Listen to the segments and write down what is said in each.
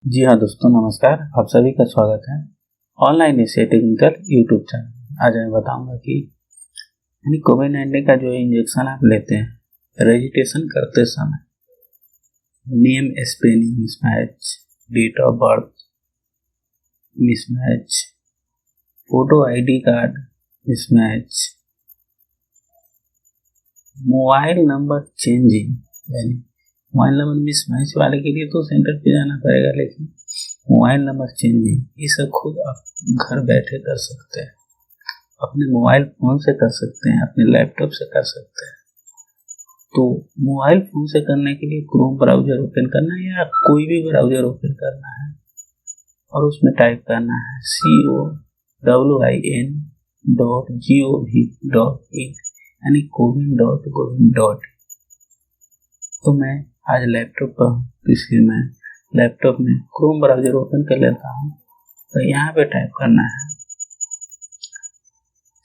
जी हाँ दोस्तों, नमस्कार। आप सभी का स्वागत है online Asia technical YouTube channel. आज मैं बताऊंगा कि कोविड-19 का जो इंजेक्शन आप लेते हैं, रजिस्ट्रेशन करते समय name spelling mismatch, date of birth mismatch, photo ID card mismatch, mobile number changing, यानी मोबाइल नंबर मिसमैच वाले के लिए तो सेंटर पे जाना पड़ेगा, लेकिन मोबाइल नंबर चेंजिंग ये सब खुद आप घर बैठे कर सकते हैं। अपने मोबाइल फोन से कर सकते हैं, अपने लैपटॉप से कर सकते हैं। तो मोबाइल फोन से करने के लिए क्रोम ब्राउजर ओपन करना है या कोई भी ब्राउजर ओपन करना है और उसमें टाइप करना है COWIN.gov.in, यानी cowin.gov.in। तो मैं आज लैपटॉप पर हूँ, इसलिए मैं लैपटॉप में क्रोम ब्राउजर ओपन कर लेता हूँ। तो यहाँ पे टाइप करना है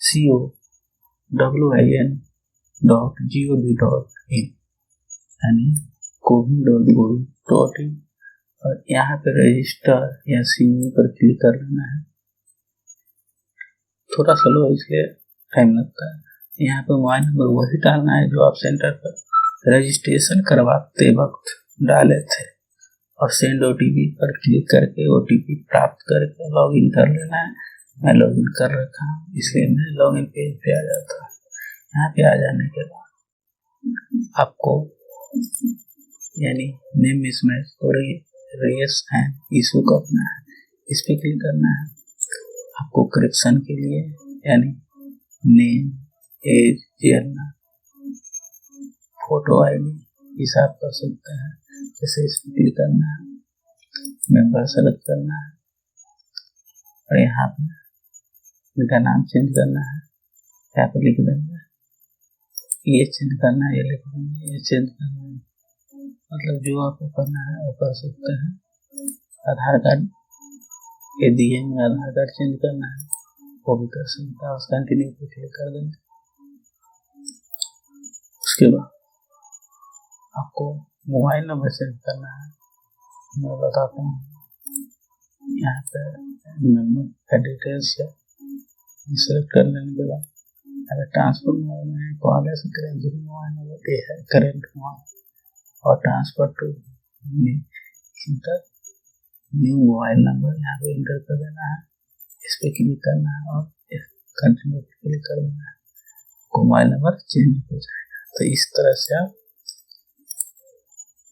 COWIN.gov.in, यानी cowin.gov.in, और यहाँ पे रजिस्टर या सीमी पर क्लिक कर लेना है। थोड़ा स्लो इसलिए टाइम लगता है। यहाँ पे मोबाइल नंबर वही डालना है जो आप सेंटर पर रजिस्ट्रेशन करवाते वक्त डाले थे, और सेंड OTP पर क्लिक करके OTP प्राप्त करके लॉगिन कर लेना है। मैं लॉगिन कर रखा हूँ, इसलिए मैं लॉगिन पेज पे आ जाता हूँ। यहाँ पे आ जाने के बाद आपको यानी नेम मिसमैच और रेस एंड इशू करना है, इस पे क्लिक करना है। आपको करेक्शन के लिए यानी name, age, gender, photo ID हिसाब कर सकते हैं। जैसे इस पर क्लिक करना है, मेंबर सेलेक्ट करना है और यहाँ पे इनका नाम चेंज करना है। यहाँ पे लिख देंगे, ये चेंज करना है, ये लिख देंगे, ये चेंज करना है। मतलब जो आपको करना है वो कर सकते हैं। आधार कार्ड ये दिए में आधार कार्ड चेंज करना है, वो भी कर सकते हैं। उस कंटिन्यू पे क्लिक कर देंगे। उसके बाद आपको मोबाइल नंबर सेंड करना है। मैं बताता हूँ, यहाँ पे मेमो का डिटेल्स है, सेलेक्ट कर लेने के बाद अगर ट्रांसफर मोबाइल में कॉल है करेंट मोबाइल नंबर ये है करेंट मोबाइल, और transfer to new mobile number यहाँ पे इंटर कर देना है। इस पे क्लिक करना है और कंटिन्यू पे क्लिक कर देना है। मोबाइल नंबर चेंज हो जाएगा। तो इस तरह से आप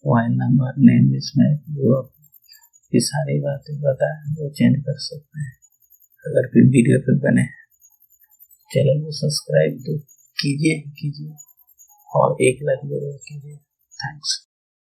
मोबाइल नंबर, नेम, इसमें जो ये सारी बातें बताएं वो चेंज कर सकते हैं। अगर फिर वीडियो पे बने चैनल को सब्सक्राइब तो कीजिए और 1 लाइक जरूर कीजिए। थैंक्स।